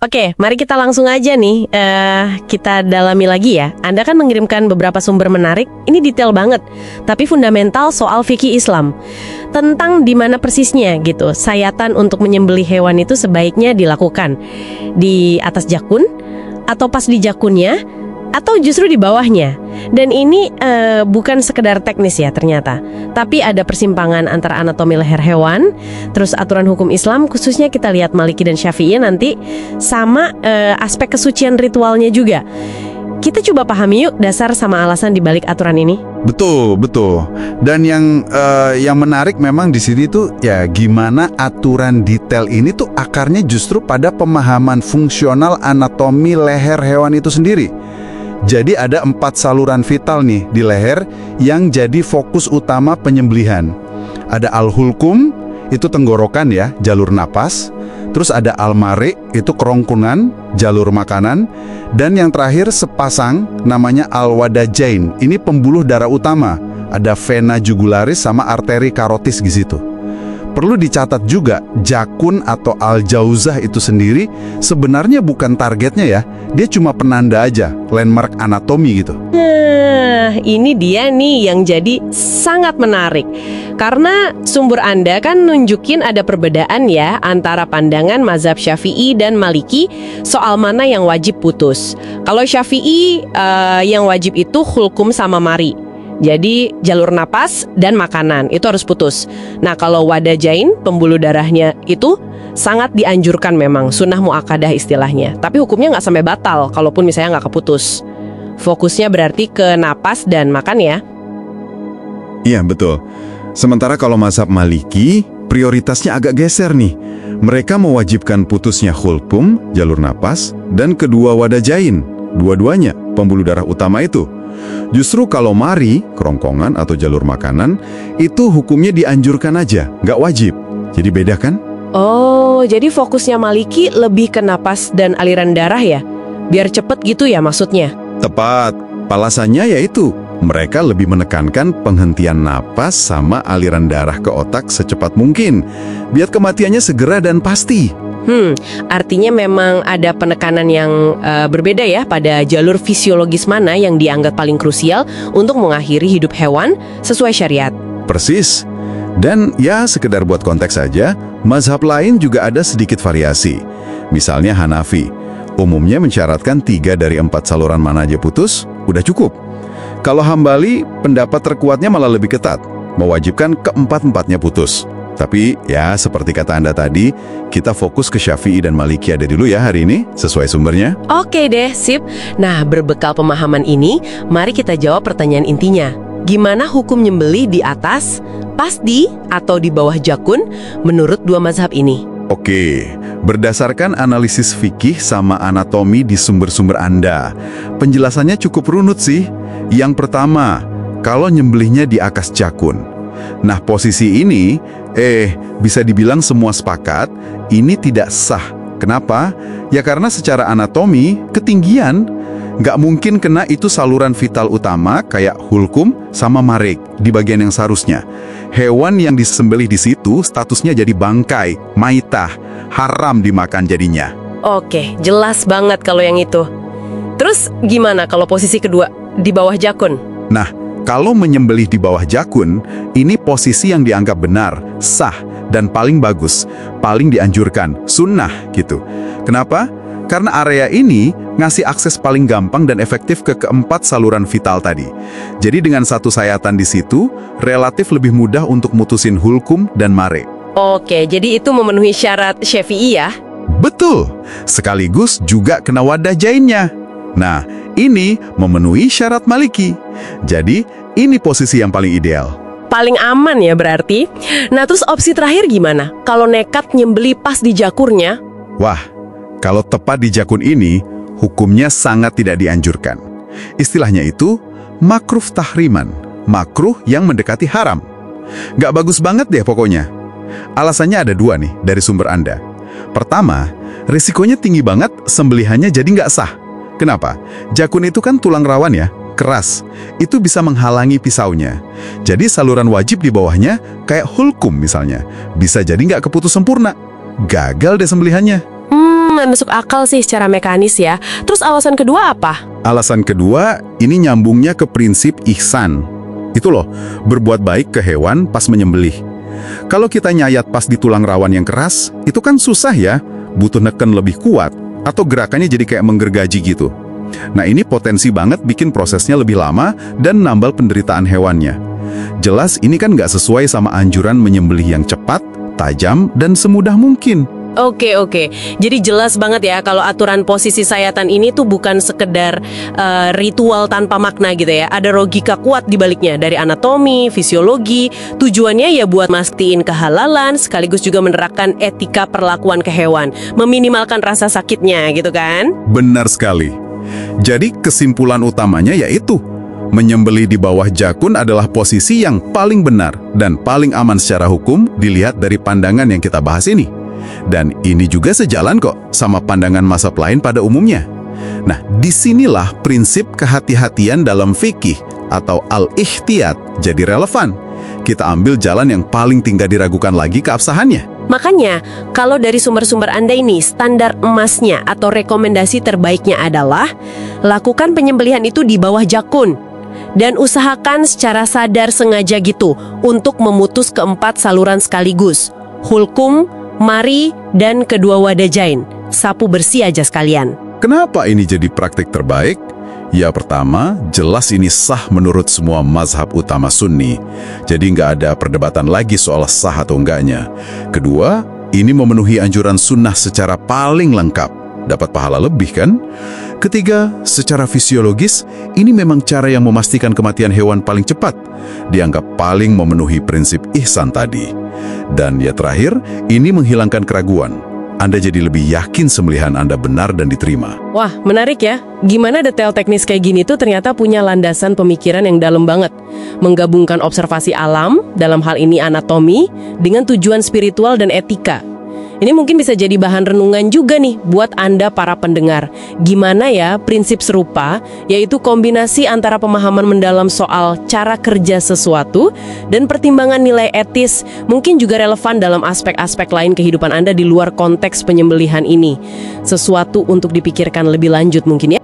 Oke, mari kita langsung aja nih kita dalami lagi ya. Anda kan mengirimkan beberapa sumber menarik. Ini detail banget, tapi fundamental soal fikih Islam. Tentang di mana persisnya gitu. Sayatan untuk menyembelih hewan itu sebaiknya dilakukan di atas jakun, atau pas di jakunnya, atau justru di bawahnya. Dan ini bukan sekedar teknis ya ternyata, tapi ada persimpangan antara anatomi leher hewan, terus aturan hukum Islam, khususnya kita lihat Maliki dan Syafi'i nanti, sama aspek kesucian ritualnya juga. Kita coba pahami yuk dasar sama alasan dibalik aturan ini. Betul, betul. Dan yang menarik memang di sini tuh ya gimana aturan detail ini tuh akarnya justru pada pemahaman fungsional anatomi leher hewan itu sendiri. Jadi ada 4 saluran vital nih di leher yang jadi fokus utama penyembelihan. Ada al-hulkum, itu tenggorokan ya, jalur napas. Terus ada al-mari, itu kerongkongan, jalur makanan. Dan yang terakhir sepasang, namanya al-wadajain. Ini pembuluh darah utama. Ada vena jugularis sama arteri karotis di situ. Perlu dicatat juga, jakun atau al-jauzah itu sendiri sebenarnya bukan targetnya ya. Dia cuma penanda aja, landmark anatomi gitu. Nah, ini dia nih yang jadi sangat menarik. Karena sumber Anda kan nunjukin ada perbedaan ya antara pandangan mazhab Syafi'i dan Maliki soal mana yang wajib putus. Kalau Syafi'i yang wajib itu hulkum sama mari. Jadi jalur napas dan makanan itu harus putus. Nah kalau wadajain, pembuluh darahnya itu sangat dianjurkan memang, sunnah muakkadah istilahnya. Tapi hukumnya nggak sampai batal kalaupun misalnya nggak keputus. Fokusnya berarti ke napas dan makan ya. Iya betul. Sementara kalau mazhab Maliki, prioritasnya agak geser nih. Mereka mewajibkan putusnya hulkum, jalur napas, dan kedua wadajain, dua-duanya pembuluh darah utama itu. Justru kalau mari, kerongkongan atau jalur makanan, itu hukumnya dianjurkan aja, nggak wajib. Jadi beda kan? Oh, jadi fokusnya Maliki lebih ke napas dan aliran darah ya? Biar cepet gitu ya maksudnya? Tepat. Alasannya yaitu, mereka lebih menekankan penghentian napas sama aliran darah ke otak secepat mungkin. Biar kematiannya segera dan pasti. Artinya memang ada penekanan yang berbeda ya pada jalur fisiologis mana yang dianggap paling krusial untuk mengakhiri hidup hewan sesuai syariat. Persis. Dan ya sekedar buat konteks saja, mazhab lain juga ada sedikit variasi. Misalnya Hanafi, umumnya mensyaratkan 3 dari 4 saluran mana aja putus, udah cukup. Kalau Hambali, pendapat terkuatnya malah lebih ketat, mewajibkan keempat-empatnya putus. Tapi ya seperti kata Anda tadi, kita fokus ke Syafi'i dan Maliki ada dulu ya hari ini, sesuai sumbernya. Oke deh, sip. Nah, berbekal pemahaman ini, mari kita jawab pertanyaan intinya. Gimana hukum nyembelih di atas, pas di, atau di bawah jakun menurut dua mazhab ini? Oke, berdasarkan analisis fikih sama anatomi di sumber-sumber Anda, penjelasannya cukup runut sih. Yang pertama, kalau nyembelihnya di akas jakun. Nah, posisi ini, bisa dibilang semua sepakat, ini tidak sah. Kenapa? Ya karena secara anatomi, ketinggian. Nggak mungkin kena itu saluran vital utama kayak hulkum sama marik di bagian yang seharusnya. Hewan yang disembelih di situ statusnya jadi bangkai, maitah, haram dimakan jadinya. Oke, jelas banget kalau yang itu. Terus gimana kalau posisi kedua, di bawah jakun? Nah, kalau menyembelih di bawah jakun, ini posisi yang dianggap benar, sah, dan paling bagus, paling dianjurkan, sunnah gitu. Kenapa? Karena area ini ngasih akses paling gampang dan efektif ke keempat saluran vital tadi. Jadi dengan satu sayatan di situ, relatif lebih mudah untuk mutusin hulkum dan mare. Oke, jadi itu memenuhi syarat Syafi'i ya? Betul, sekaligus juga kena wadajainnya. Nah, ini memenuhi syarat Maliki. Jadi, ini posisi yang paling ideal. Paling aman ya berarti. Nah, terus opsi terakhir gimana? Kalau nekat nyembeli pas di jakurnya? Wah, kalau tepat di jakun ini, hukumnya sangat tidak dianjurkan. Istilahnya itu, makruh tahriman. Makruh yang mendekati haram. Nggak bagus banget deh pokoknya. Alasannya ada dua nih dari sumber Anda. Pertama, risikonya tinggi banget sembelihannya jadi nggak sah. Kenapa? Jakun itu kan tulang rawan ya, keras. Itu bisa menghalangi pisaunya. Jadi saluran wajib di bawahnya, kayak hulkum misalnya, bisa jadi nggak keputus sempurna. Gagal deh sembelihannya. Masuk akal sih secara mekanis ya. Terus alasan kedua apa? Alasan kedua, ini nyambungnya ke prinsip ihsan. Itu loh, berbuat baik ke hewan pas menyembelih. Kalau kita nyayat pas di tulang rawan yang keras, itu kan susah ya, butuh neken lebih kuat, atau gerakannya jadi kayak menggergaji gitu. Nah ini potensi banget bikin prosesnya lebih lama dan nambal penderitaan hewannya. Jelas ini kan nggak sesuai sama anjuran menyembelih yang cepat, tajam, dan semudah mungkin. Oke. Jadi jelas banget ya kalau aturan posisi sayatan ini tuh bukan sekedar ritual tanpa makna gitu ya. Ada logika kuat di baliknya dari anatomi, fisiologi. Tujuannya ya buat mastiin kehalalan sekaligus juga menerapkan etika perlakuan ke hewan, meminimalkan rasa sakitnya gitu kan? Benar sekali. Jadi kesimpulan utamanya yaitu menyembelih di bawah jakun adalah posisi yang paling benar dan paling aman secara hukum dilihat dari pandangan yang kita bahas ini. Dan ini juga sejalan kok sama pandangan mazhab lain pada umumnya. Nah, disinilah prinsip kehati-hatian dalam fikih atau al-ihtiyat jadi relevan. Kita ambil jalan yang paling tidak diragukan lagi keabsahannya. Makanya, kalau dari sumber-sumber Anda ini, standar emasnya atau rekomendasi terbaiknya adalah lakukan penyembelihan itu di bawah jakun. Dan usahakan secara sadar sengaja gitu untuk memutus keempat saluran sekaligus. Hulkum, mari, dan kedua wadajain. Sapu bersih aja sekalian. Kenapa ini jadi praktik terbaik? Ya pertama, jelas ini sah menurut semua mazhab utama Sunni. Jadi nggak ada perdebatan lagi soal sah atau enggaknya. Kedua, ini memenuhi anjuran sunnah secara paling lengkap. Dapat pahala lebih kan? Ketiga, secara fisiologis, ini memang cara yang memastikan kematian hewan paling cepat. Dianggap paling memenuhi prinsip ihsan tadi. Dan ya terakhir, ini menghilangkan keraguan. Anda jadi lebih yakin sembelihan Anda benar dan diterima. Wah, menarik ya. Gimana detail teknis kayak gini tuh ternyata punya landasan pemikiran yang dalam banget. Menggabungkan observasi alam, dalam hal ini anatomi, dengan tujuan spiritual dan etika. Ini mungkin bisa jadi bahan renungan juga nih buat Anda para pendengar. Gimana ya prinsip serupa, yaitu kombinasi antara pemahaman mendalam soal cara kerja sesuatu dan pertimbangan nilai etis, mungkin juga relevan dalam aspek-aspek lain kehidupan Anda di luar konteks penyembelihan ini. Sesuatu untuk dipikirkan lebih lanjut mungkin ya.